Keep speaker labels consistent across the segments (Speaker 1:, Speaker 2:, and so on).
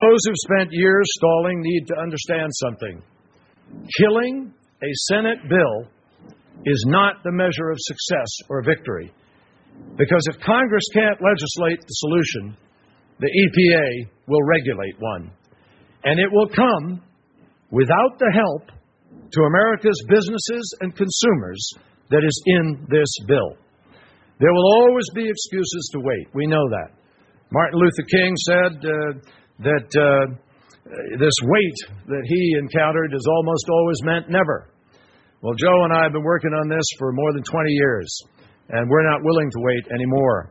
Speaker 1: Those who've spent years stalling need to understand something. Killing a Senate bill is not the measure of success or victory. Because if Congress can't legislate the solution, the EPA will regulate one. And it will come without the help to America's businesses and consumers that is in this bill. There will always be excuses to wait. We know that. Martin Luther King said that this wait that he encountered has almost always meant never. Well, Joe and I have been working on this for more than 20 years, and we're not willing to wait anymore.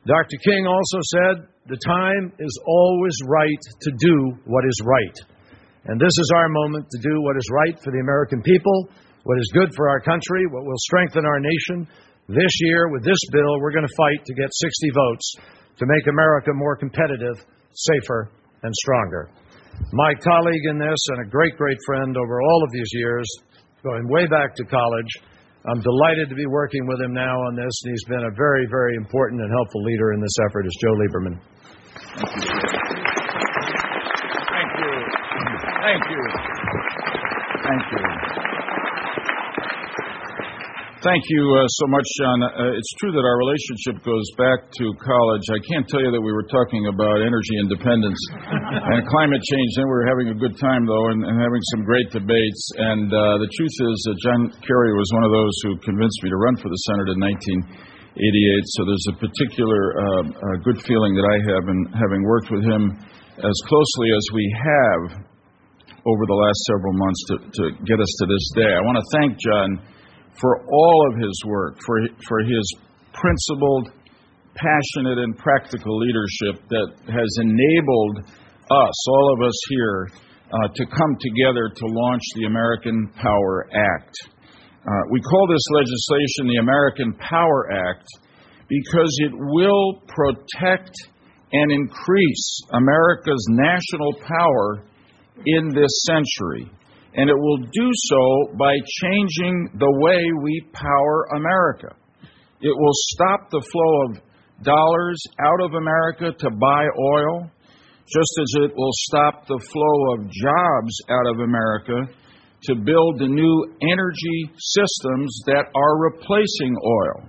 Speaker 1: Dr. King also said, the time is always right to do what is right. And this is our moment to do what is right for the American people, what is good for our country, what will strengthen our nation. This year, with this bill, we're going to fight to get 60 votes to make America more competitive, safer, and stronger. My colleague in this and a great, great friend over all of these years, going way back to college, I'm delighted to be working with him now on this, and he's been a very, very important and helpful leader in this effort, is Joe Lieberman.
Speaker 2: Thank you. Thank you. Thank you. Thank you so much, John. It's true that our relationship goes back to college. I can't tell you that we were talking about energy independence and climate change. Then we were having a good time, though, and having some great debates. And the truth is that John Kerry was one of those who convinced me to run for the Senate in 1988. So there's a particular good feeling that I have in having worked with him as closely as we have over the last several months to get us to this day. I want to thank John for all of his work, for his principled, passionate, and practical leadership that has enabled us, all of us here, to come together to launch the American Power Act. We call this legislation the American Power Act because it will protect and increase America's national power in this century. And it will do so by changing the way we power America. It will stop the flow of dollars out of America to buy oil, just as it will stop the flow of jobs out of America to build the new energy systems that are replacing oil.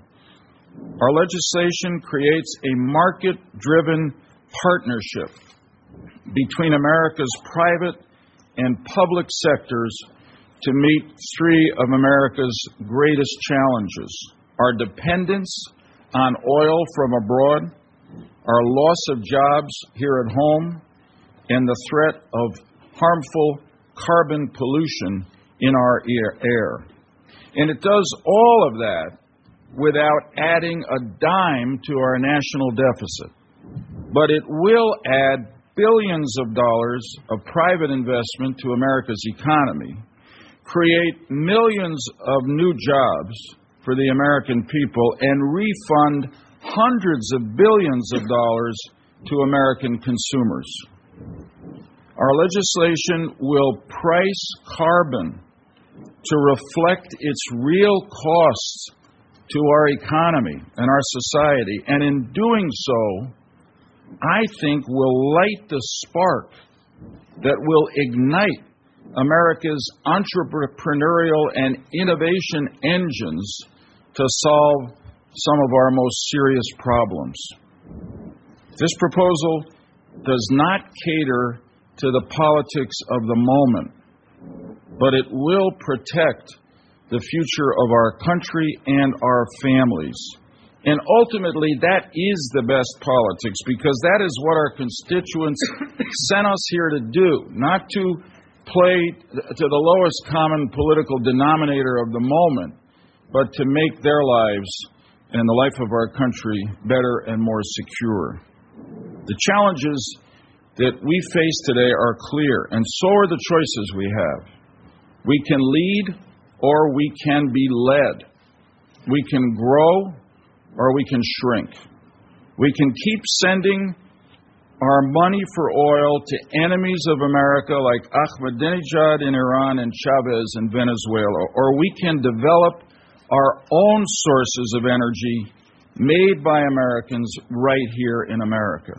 Speaker 2: Our legislation creates a market-driven partnership between America's private and public sectors to meet three of America's greatest challenges: our dependence on oil from abroad, our loss of jobs here at home, and the threat of harmful carbon pollution in our air. And it does all of that without adding a dime to our national deficit. But it will add billions of dollars of private investment to America's economy, create millions of new jobs for the American people, and refund hundreds of billions of dollars to American consumers. Our legislation will price carbon to reflect its real costs to our economy and our society, and in doing so, I think will light the spark that will ignite America's entrepreneurial and innovation engines to solve some of our most serious problems. This proposal does not cater to the politics of the moment, but it will protect the future of our country and our families. And ultimately, that is the best politics, because that is what our constituents sent us here to do, not to play to the lowest common political denominator of the moment, but to make their lives and the life of our country better and more secure. The challenges that we face today are clear, and so are the choices we have. We can lead or we can be led. We can grow or we can shrink. We can keep sending our money for oil to enemies of America like Ahmadinejad in Iran and Chavez in Venezuela, or we can develop our own sources of energy made by Americans right here in America.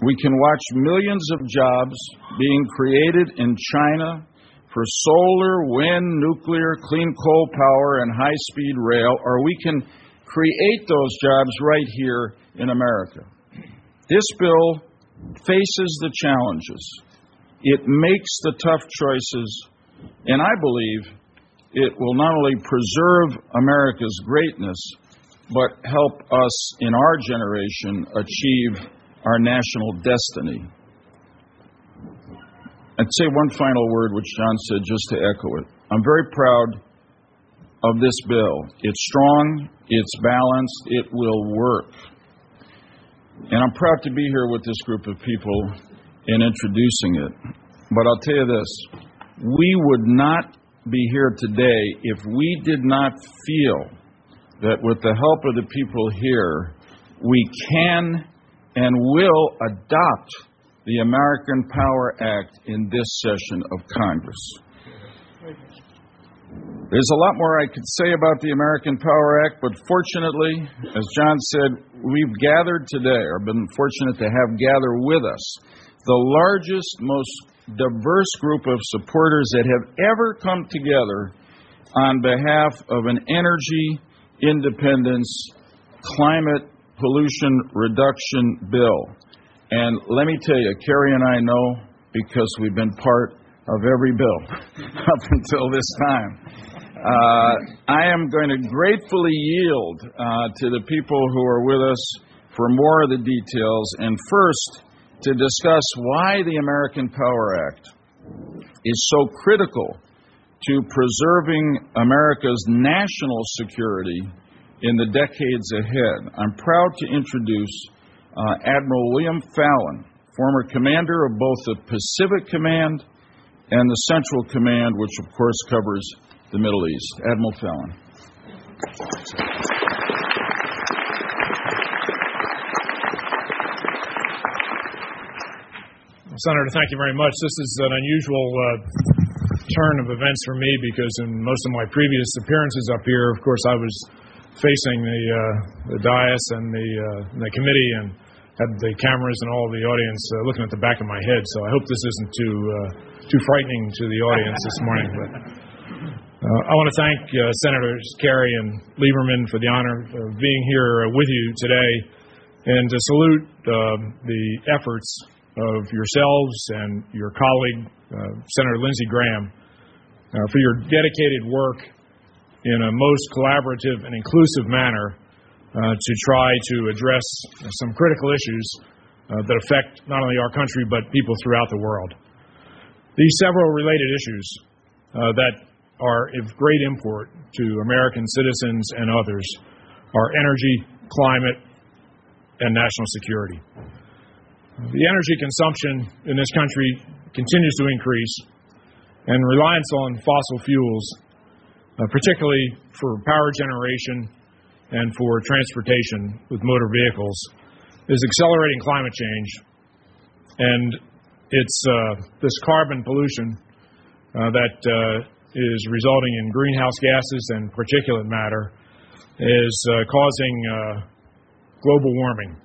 Speaker 2: We can watch millions of jobs being created in China for solar, wind, nuclear, clean coal power, and high-speed rail, or we can create those jobs right here in America. This bill faces the challenges. It makes the tough choices, and I believe it will not only preserve America's greatness, but help us in our generation achieve our national destiny. I'd say one final word, which John said, just to echo it. I'm very proud of this bill. It's strong, it's balanced, it will work. And I'm proud to be here with this group of people in introducing it. But I'll tell you this, we would not be here today if we did not feel that with the help of the people here, we can and will adopt the American Power Act in this session of Congress. There's a lot more I could say about the American Power Act, but fortunately, as John said, we've gathered today, or been fortunate to have gather with us, the largest, most diverse group of supporters that have ever come together on behalf of an energy independence, climate pollution reduction bill. And let me tell you, Kerry and I know, because we've been part of every bill up until this time. I am going to gratefully yield to the people who are with us for more of the details, and first to discuss why the American Power Act is so critical to preserving America's national security in the decades ahead. I'm proud to introduce Admiral William Fallon, former commander of both the Pacific Command and the Central Command, which of course covers the Middle East. Admiral Fallon.
Speaker 3: Senator, thank you very much. This is an unusual turn of events for me because in most of my previous appearances up here, of course, I was facing the dais and the committee and had the cameras and all of the audience looking at the back of my head. So I hope this isn't too frightening to the audience this morning. But I want to thank Senators Kerry and Lieberman for the honor of being here with you today, and to salute the efforts of yourselves and your colleague, Senator Lindsey Graham, for your dedicated work in a most collaborative and inclusive manner to try to address some critical issues that affect not only our country but people throughout the world. These several related issues that are of great import to American citizens and others are energy, climate, and national security. The energy consumption in this country continues to increase, and reliance on fossil fuels, particularly for power generation and for transportation with motor vehicles, is accelerating climate change. And it's this carbon pollution that is resulting in greenhouse gases and particulate matter is causing global warming.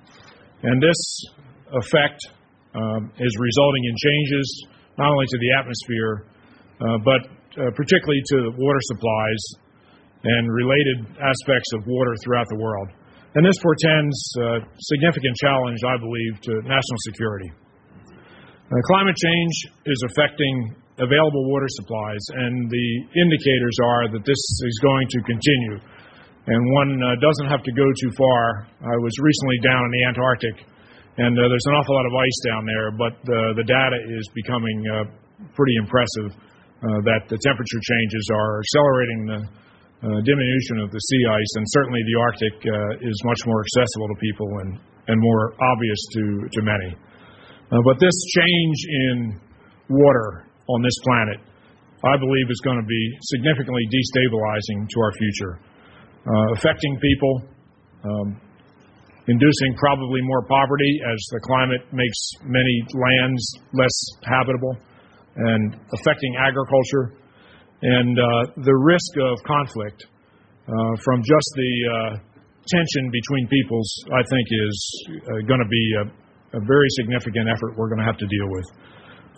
Speaker 3: And this effect is resulting in changes not only to the atmosphere, but particularly to water supplies and related aspects of water throughout the world. And this portends a significant challenge, I believe, to national security. Climate change is affecting available water supplies, and the indicators are that this is going to continue. And one doesn't have to go too far. I was recently down in the Antarctic, and there's an awful lot of ice down there, but the data is becoming pretty impressive that the temperature changes are accelerating the diminution of the sea ice, and certainly the Arctic is much more accessible to people and more obvious to many. But this change in water on this planet, I believe, is going to be significantly destabilizing to our future, affecting people, inducing probably more poverty as the climate makes many lands less habitable, and affecting agriculture, and the risk of conflict from just the tension between peoples, I think, is going to be a very significant effort we're going to have to deal with.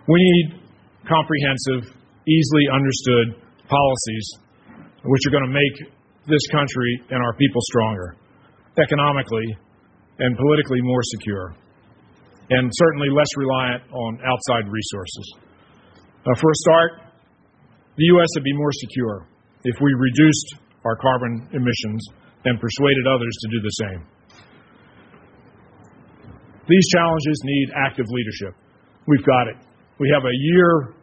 Speaker 3: We need comprehensive, easily understood policies which are going to make this country and our people stronger, economically and politically more secure, and certainly less reliant on outside resources. For a start, the U.S. would be more secure if we reduced our carbon emissions and persuaded others to do the same. These challenges need active leadership. We've got it. We have a year,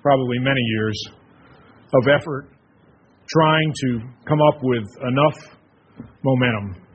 Speaker 3: probably many years, of effort trying to come up with enough momentum